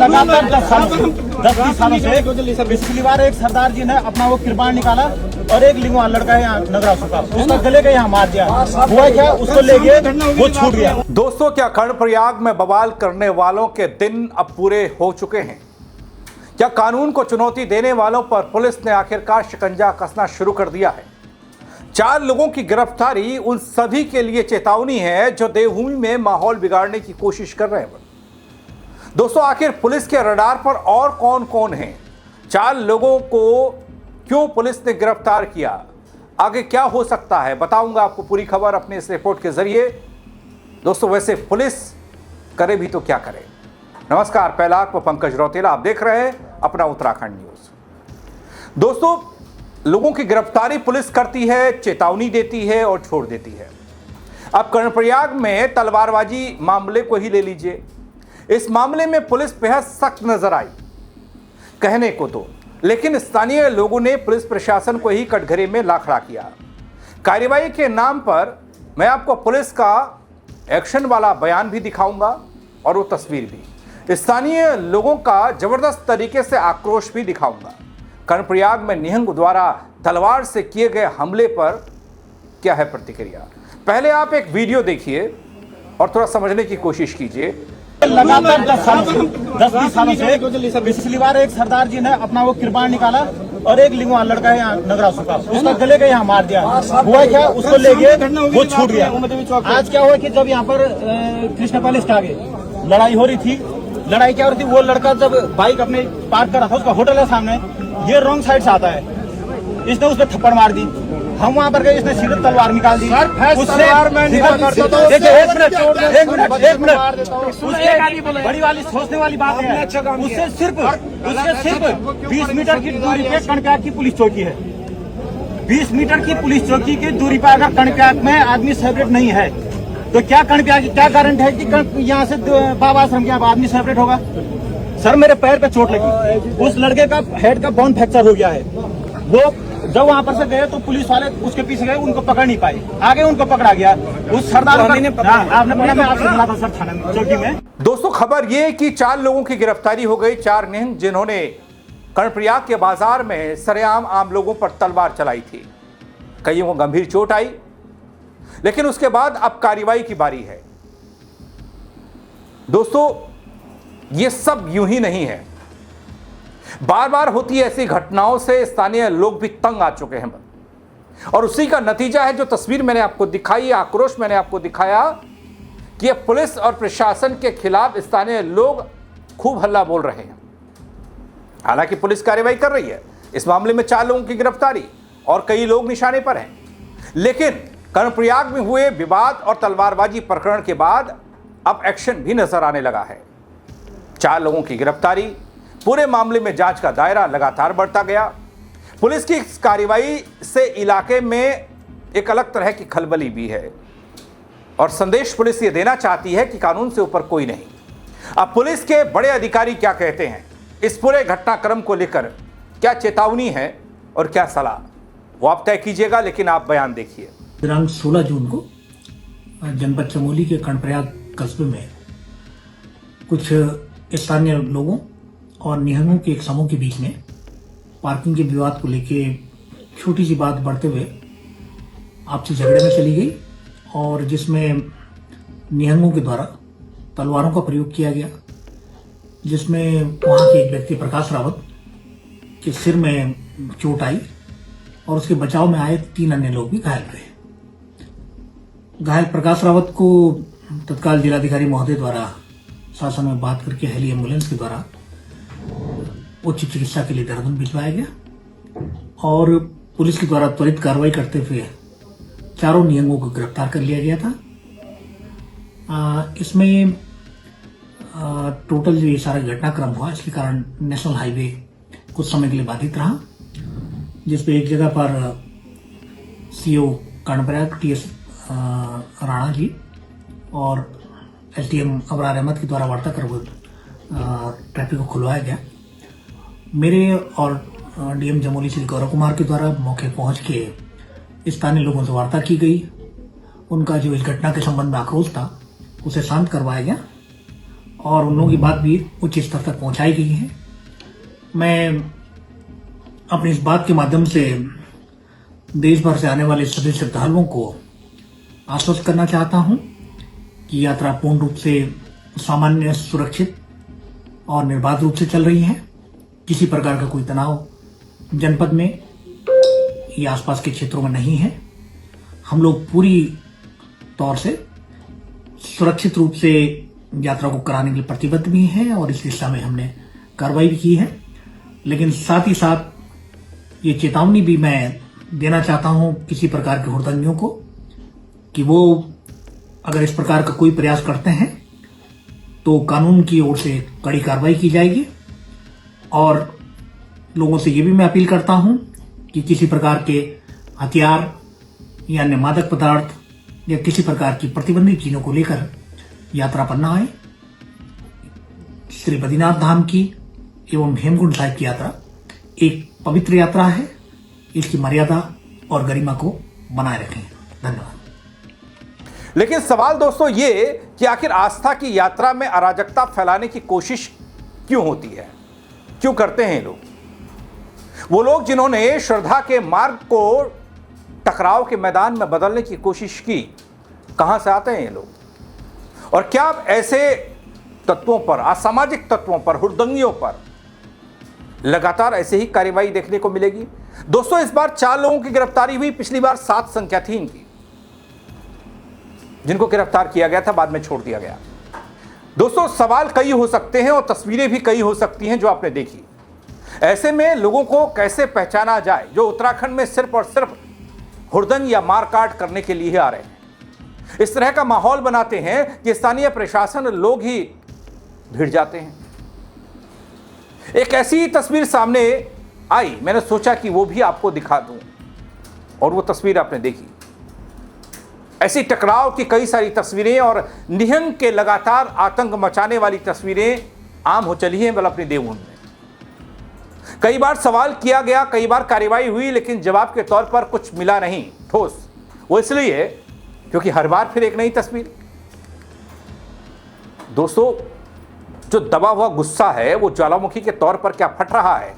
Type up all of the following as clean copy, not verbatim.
लगातार 10-20 सालों से पिछली बार एक सरदार जी ने अपना वो कृपाण निकाला और एक लिंगवान लड़का है यहाँ नगरासु का, उसका गले का यहाँ मार दिया। हुआ क्या, उसको ले गए, वो छूट गया। दोस्तों, क्या कर्णप्रयाग में बवाल करने वालों के दिन अब पूरे हो चुके हैं? क्या कानून को चुनौती देने वालों पर पुलिस ने आखिरकार शिकंजा कसना शुरू कर दिया है? 4 लोगों की गिरफ्तारी उन सभी के लिए चेतावनी है जो देवभूमि में माहौल बिगाड़ने की कोशिश कर रहे हैं। दोस्तों, आखिर पुलिस के रडार पर और कौन कौन हैं? 4 लोगों को क्यों पुलिस ने गिरफ्तार किया? आगे क्या हो सकता है, बताऊंगा आपको पूरी खबर अपने इस रिपोर्ट के जरिए। दोस्तों, वैसे पुलिस करे भी तो क्या करे। नमस्कार, पहलाक व पंकज रौतेला, आप देख रहे हैं अपना उत्तराखंड न्यूज। दोस्तों, लोगों की गिरफ्तारी पुलिस करती है, चेतावनी देती है और छोड़ देती है। अब कर्णप्रयाग में तलवारबाजी मामले को ही ले लीजिए। इस मामले में पुलिस बेहद सख्त नजर आई कहने को तो, लेकिन स्थानीय लोगों ने पुलिस प्रशासन को ही कटघरे में लाखड़ा किया। कार्रवाई के नाम पर मैं आपको पुलिस का एक्शन वाला बयान भी दिखाऊंगा और वो तस्वीर भी। स्थानीय लोगों का जबरदस्त तरीके से आक्रोश भी दिखाऊंगा। कर्णप्रयाग में निहंग द्वारा तलवार से किए गए हमले पर क्या है प्रतिक्रिया। पहले आप एक वीडियो देखिए और थोड़ा समझने की कोशिश कीजिए। लगातार 10-20 सालों से पिछली बार एक सरदार जी ने अपना वो कृपाण निकाला और एक लिंगवान लड़का है यहाँ नगरासु का, उसका गले का यहाँ मार दिया। हुआ क्या, उसको ले गए, वो छूट गया। आज क्या हुआ कि जब यहाँ पर कृष्ण पैलेस के आगे लड़ाई हो रही थी, लड़ाई क्या हो रही थी, वो लड़का जब बाइक अपने पार्क कर रहा था, उसका होटल है सामने, ये रॉन्ग साइड से आता है, इसने उसको थप्पड़ मार दी। हम वहाँ पर गए, इसने सीधे तलवार निकाल दी। उससे एक मिनट बड़ी वाली सोचने वाली बात है, उससे सिर्फ 20 मीटर की दूरी पे कर्णप्रयाग की पुलिस चौकी है। 20 मीटर की पुलिस चौकी की दूरी पर अगर कर्णप्रयाग में आदमी सेपरेट नहीं है तो क्या कर्णप्रयाग क्या गारंटी है कि यहाँ से बाबा आश्रम के आदमी सेपरेट होगा? सर, मेरे पैर पे चोट लगी, उस लड़के का हेड का बोन फ्रैक्चर हो गया है। वो जब वहाँ पर से गए तो पुलिस वाले उसके पीछे गए, उनको पकड़ नहीं पाए, आगे उनको पकड़ा गया। उस सरदार आपने पकड़ा, मैं आपसे मिला था सर थाने में, चौकी में। दोस्तों, खबर ये कि 4 लोगों की गिरफ्तारी हो गई। 4 निहंग जिन्होंने कर्णप्रयाग के बाजार में सरेआम आम लोगों पर तलवार चलाई थी। कईयों को गंभीर चोट आई, लेकिन उसके बाद अब कार्रवाई की बारी है। दोस्तों, ये सब यूं ही नहीं है। बार बार होती ऐसी घटनाओं से स्थानीय लोग भी तंग आ चुके हैं और उसी का नतीजा है जो तस्वीर मैंने आपको दिखाई, आक्रोश मैंने आपको दिखाया कि पुलिस और प्रशासन के खिलाफ स्थानीय लोग खूब हल्ला बोल रहे हैं। हालांकि पुलिस कार्रवाई कर रही है। इस मामले में 4 लोगों की गिरफ्तारी और कई लोग निशाने पर हैं, लेकिन कर्णप्रयाग में हुए विवाद और तलवारबाजी प्रकरण के बाद अब एक्शन भी नजर आने लगा है। 4 लोगों की गिरफ्तारी, पूरे मामले में जांच का दायरा लगातार बढ़ता गया। पुलिस की इस कार्रवाई से इलाके में एक अलग तरह की खलबली भी है और संदेश पुलिस ये देना चाहती है कि कानून से ऊपर कोई नहीं। अब पुलिस के बड़े अधिकारी क्या कहते हैं, इस पूरे घटनाक्रम को लेकर क्या चेतावनी है और क्या सलाह, वो आप तय कीजिएगा, लेकिन आप बयान देखिए। दिनांक 16 जून को जनपद चमोली के कर्णप्रयाग कस्बे में कुछ स्थानीय लोगों और निहंगों के एक समूह के बीच में पार्किंग के विवाद को लेके छोटी सी बात बढ़ते हुए आपसी झगड़े में चली गई और जिसमें निहंगों के द्वारा तलवारों का प्रयोग किया गया, जिसमें वहां के एक व्यक्ति प्रकाश रावत के सिर में चोट आई और उसके बचाव में आए 3 अन्य लोग भी घायल हुए। घायल प्रकाश रावत को तत्काल जिलाधिकारी महोदय द्वारा शासन में बात करके हेली एम्बुलेंस के द्वारा उच्च चिकित्सा के लिए देहरादून भिजवाया गया और पुलिस के द्वारा त्वरित कार्रवाई करते हुए 4 निहंगों को गिरफ्तार कर लिया गया था। इसमें टोटल जो ये सारा घटनाक्रम हुआ, इसके कारण नेशनल हाईवे कुछ समय के लिए बाधित रहा, जिसपे एक जगह पर सीओ कर्णप्रयाग टीएस राणा जी और एसडीएम अबरार अहमद के द्वारा वार्ता कर ट्रैफिक को खुलवाया गया। मेरे और डीएम चमोली श्री गौरव कुमार के द्वारा मौके पहुंच के स्थानीय लोगों से वार्ता की गई। उनका जो इस घटना के संबंध में आक्रोश था उसे शांत करवाया गया और उन लोगों की बात भी उच्च स्तर तक पहुंचाई गई है। मैं अपनी इस बात के माध्यम से देश भर से आने वाले सभी श्रद्धालुओं को आश्वस्त करना चाहता हूं कि यात्रा पूर्ण रूप से सामान्य, सुरक्षित और निर्बाध रूप से चल रही है। किसी प्रकार का कोई तनाव जनपद में या आसपास के क्षेत्रों में नहीं है। हम लोग पूरी तौर से सुरक्षित रूप से यात्रा को कराने के लिए प्रतिबद्ध भी हैं और इस दिशा में हमने कार्रवाई भी की है। लेकिन साथ ही साथ ये चेतावनी भी मैं देना चाहता हूं किसी प्रकार के हुड़दंगियों को कि वो अगर इस प्रकार का कोई प्रयास करते हैं तो कानून की ओर से कड़ी कार्रवाई की जाएगी। और लोगों से ये भी मैं अपील करता हूं कि किसी प्रकार के हथियार या अन्य मादक पदार्थ या किसी प्रकार की प्रतिबंधित चीजों को लेकर यात्रा पर न आए। श्री बद्रीनाथ धाम की एवं हेमकुंड साहिब की यात्रा एक पवित्र यात्रा है। इसकी मर्यादा और गरिमा को बनाए रखें। धन्यवाद। लेकिन सवाल दोस्तों ये कि आखिर आस्था की यात्रा में अराजकता फैलाने की कोशिश क्यों होती है, क्यों करते हैं लोग? वो लोग जिन्होंने श्रद्धा के मार्ग को टकराव के मैदान में बदलने की कोशिश की, कहां से आते हैं ये लोग? और क्या ऐसे तत्वों पर, असामाजिक तत्वों पर, हुड़दंगियों पर लगातार ऐसे ही कार्रवाई देखने को मिलेगी? दोस्तों, इस बार 4 लोगों की गिरफ्तारी हुई। पिछली बार 7 संख्या थी इनकी, जिनको गिरफ्तार किया गया था, बाद में छोड़ दिया गया। दोस्तों, सवाल कई हो सकते हैं और तस्वीरें भी कई हो सकती हैं जो आपने देखी। ऐसे में लोगों को कैसे पहचाना जाए जो उत्तराखंड में सिर्फ और सिर्फ हुड़दंग या मारकाट करने के लिए आ रहे हैं? इस तरह का माहौल बनाते हैं कि स्थानीय प्रशासन लोग ही भिड़ जाते हैं। एक ऐसी तस्वीर सामने आई, मैंने सोचा कि वो भी आपको दिखा दूं, और वो तस्वीर आपने देखी। ऐसी टकराव की कई सारी तस्वीरें और निहंग के लगातार आतंक मचाने वाली तस्वीरें आम हो चली हैं अपनी देवभूमि में। कई बार सवाल किया गया, कई बार कार्रवाई हुई, लेकिन जवाब के तौर पर कुछ मिला नहीं ठोस। वो इसलिए क्योंकि हर बार फिर एक नई तस्वीर। दोस्तों, जो दबा हुआ गुस्सा है वो ज्वालामुखी के तौर पर क्या फट रहा है?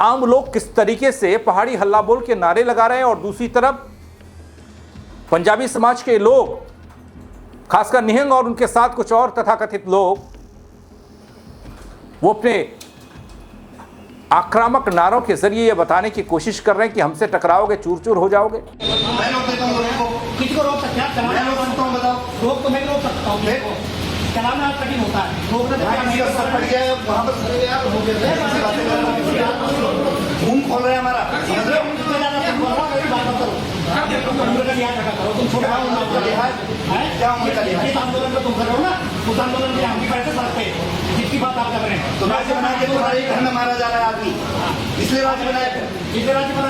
आम लोग किस तरीके से पहाड़ी हल्ला बोल के नारे लगा रहे हैं, और दूसरी तरफ पंजाबी समाज के लोग, खासकर निहंग और उनके साथ कुछ और तथाकथित लोग, वो अपने आक्रामक नारों के जरिए ये बताने की कोशिश कर रहे हैं कि हमसे टकराओगे चूर चूर हो जाओगे। किसको रोक सकते हैं? चलाना रोक सकता हूँ, बताओ। रोक तो मैं रोक सकता हूँ, चलाना कठिन होता है। घूम खोल रहे हैं हमारा, आंदोलन तुम कर रहे हो ना, उस आंदोलन में हम भी पैसे सकते हैं जिसकी बात आप कर रहे हैं। तो राज्य बना के तुम्हारे घर में मारा जा रहा है आदमी, इसलिए राज्य बनाया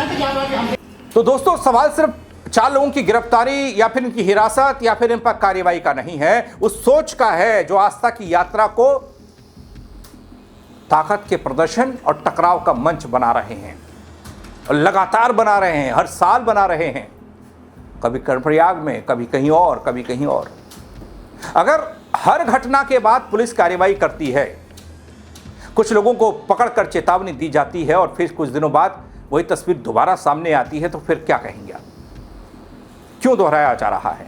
तो क्या बात है? तो दोस्तों, सवाल सिर्फ 4 लोगों की गिरफ्तारी या फिर इनकी हिरासत या फिर इन पर कार्रवाई का नहीं है, उस सोच का है जो आस्था की यात्रा को ताकत के प्रदर्शन और टकराव का मंच बना रहे हैं, और लगातार बना रहे हैं, हर साल बना रहे हैं। कभी कर्णप्रयाग में, कभी कहीं और, कभी कहीं और। अगर हर घटना के बाद पुलिस कार्रवाई करती है, कुछ लोगों को पकड़कर चेतावनी दी जाती है और फिर कुछ दिनों बाद वही तस्वीर दोबारा सामने आती है, तो फिर क्या कहेंगे आप? क्यों दोहराया जा रहा है?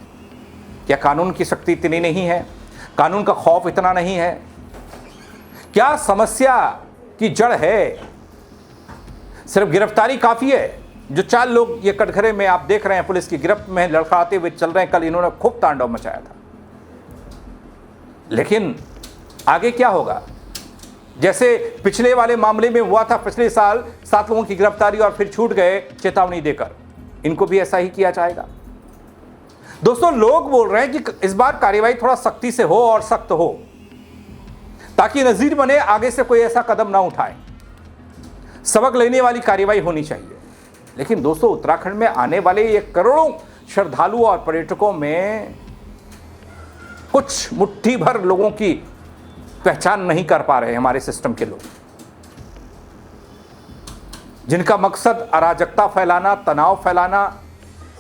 क्या कानून की शक्ति इतनी नहीं है? कानून का खौफ इतना नहीं है? क्या समस्या की जड़ है? सिर्फ गिरफ्तारी काफी है? जो 4 लोग ये कटघरे में आप देख रहे हैं पुलिस की गिरफ्त में लड़खड़ाते हुए चल रहे हैं, कल इन्होंने खूब तांडव मचाया था। लेकिन आगे क्या होगा? जैसे पिछले वाले मामले में हुआ था, पिछले साल 7 लोगों की गिरफ्तारी और फिर छूट गए चेतावनी देकर, इनको भी ऐसा ही किया जाएगा। दोस्तों, लोग बोल रहे हैं कि इस बार कार्रवाई थोड़ा सख्ती से हो और सख्त हो, ताकि नजीर बने, आगे से कोई ऐसा कदम ना उठाए। सबक लेने वाली कार्रवाई होनी चाहिए। लेकिन दोस्तों, उत्तराखंड में आने वाले ये करोड़ों श्रद्धालुओं और पर्यटकों में कुछ मुट्ठी भर लोगों की पहचान नहीं कर पा रहे हैं हमारे सिस्टम के लोग, जिनका मकसद अराजकता फैलाना, तनाव फैलाना,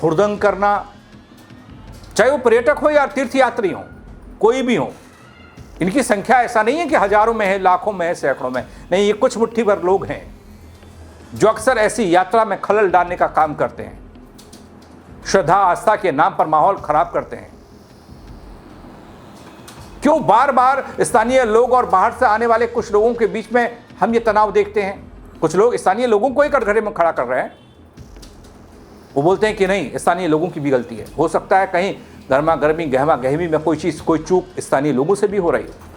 हुड़दंग करना, चाहे वो पर्यटक हो या तीर्थयात्री हो, कोई भी हो, इनकी संख्या ऐसा नहीं है कि हजारों में है, लाखों में है, सैकड़ों में, नहीं, ये कुछ मुट्ठी भर लोग हैं जो अक्सर ऐसी यात्रा में खलल डालने का काम करते हैं, श्रद्धा आस्था के नाम पर माहौल खराब करते हैं। क्यों बार बार स्थानीय लोग और बाहर से आने वाले कुछ लोगों के बीच में हम ये तनाव देखते हैं? कुछ लोग स्थानीय लोगों को ही कटघरे में खड़ा कर रहे हैं। वो बोलते हैं कि नहीं, स्थानीय लोगों की भी गलती है। हो सकता है कहीं गर्मा गर्मी, गहमा गहमी में कोई चीज, कोई चूक स्थानीय लोगों से भी हो रही है।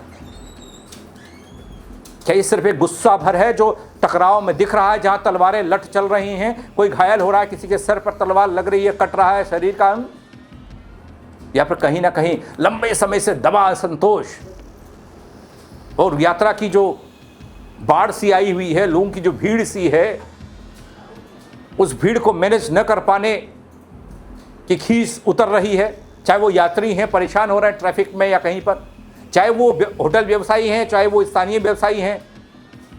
क्या ये सिर्फ एक गुस्सा भर है जो टकराव में दिख रहा है, जहां तलवारें लट चल रही हैं, कोई घायल हो रहा है, किसी के सर पर तलवार लग रही है, कट रहा है शरीर का अंग, या फिर कहीं ना कहीं लंबे समय से दबा असंतोष और यात्रा की जो बाढ़ सी आई हुई है, लोगों की जो भीड़ सी है, उस भीड़ को मैनेज न कर पाने की खीस उतर रही है। चाहे वो यात्री हैं, परेशान हो रहे हैं ट्रैफिक में या कहीं पर, चाहे वो होटल व्यवसायी हैं, चाहे वो स्थानीय व्यवसायी हैं,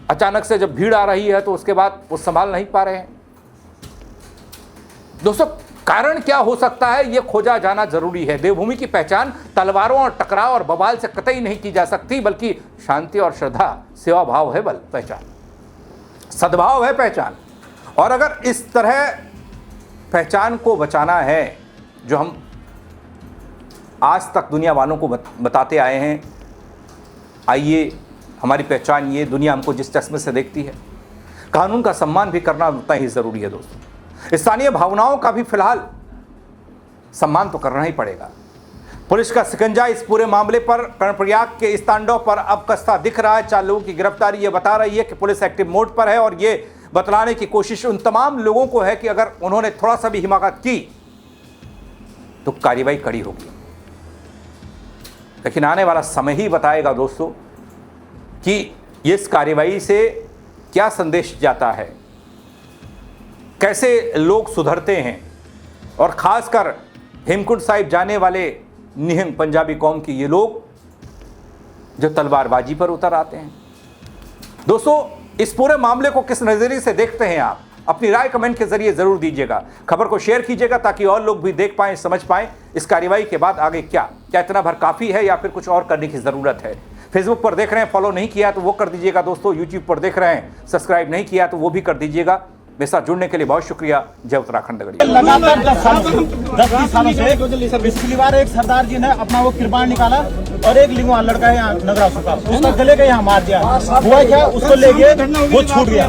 अचानक से जब भीड़ आ रही है तो उसके बाद वो संभाल नहीं पा रहे हैं। दोस्तों, कारण क्या हो सकता है, ये खोजा जाना जरूरी है। देवभूमि की पहचान तलवारों और टकराव और बवाल से कतई नहीं की जा सकती, बल्कि शांति और श्रद्धा, सेवा भाव है पहचान, सद्भाव है पहचान। और अगर इस तरह पहचान को बचाना है, जो हम आज तक दुनिया वालों को बताते आए हैं, आइए हमारी पहचान ये, दुनिया हमको जिस चश्मे से देखती है, कानून का सम्मान भी करना उतना ही ज़रूरी है। दोस्तों, स्थानीय भावनाओं का भी फिलहाल सम्मान तो करना ही पड़ेगा। पुलिस का शिकंजा इस पूरे मामले पर कर्णप्रयाग के इस तांडव पर अब कसता दिख रहा है। 4 लोगों की गिरफ्तारी ये बता रही है कि पुलिस एक्टिव मोड पर है, और ये बतलाने की कोशिश उन तमाम लोगों को है कि अगर उन्होंने थोड़ा सा भी हिमाकत की तो कार्रवाई कड़ी होगी। लेकिन आने वाला समय ही बताएगा दोस्तों कि इस कार्रवाई से क्या संदेश जाता है, कैसे लोग सुधरते हैं, और खासकर हेमकुंड साहिब जाने वाले निहंग पंजाबी कौम की ये लोग जो तलवारबाजी पर उतर आते हैं। दोस्तों, इस पूरे मामले को किस नजरिए से देखते हैं आप? अपनी राय कमेंट के जरिए जरूर दीजिएगा। खबर को शेयर कीजिएगा ताकि और लोग भी देख पाएं, समझ पाएं इस कार्रवाई के बाद आगे क्या इतना भर काफी है या फिर कुछ और करने की जरूरत है। फेसबुक पर देख रहे हैं, फॉलो नहीं किया तो वो कर दीजिएगा दोस्तों। यूट्यूब पर देख रहे हैं, सब्सक्राइब नहीं किया तो वो भी कर दीजिएगा। मेरे साथ जुड़ने के लिए बहुत शुक्रिया। जय उत्तराखंड। लगातार 10-20 सालों से पिछली बार एक सरदार जी ने अपना वो कृपाण निकाला और एक लिंगवान लड़का है यहाँ नगरा सुखा, उसका गले का यहाँ मार दिया। हुआ क्या, उसको ले गए, वो छूट गया।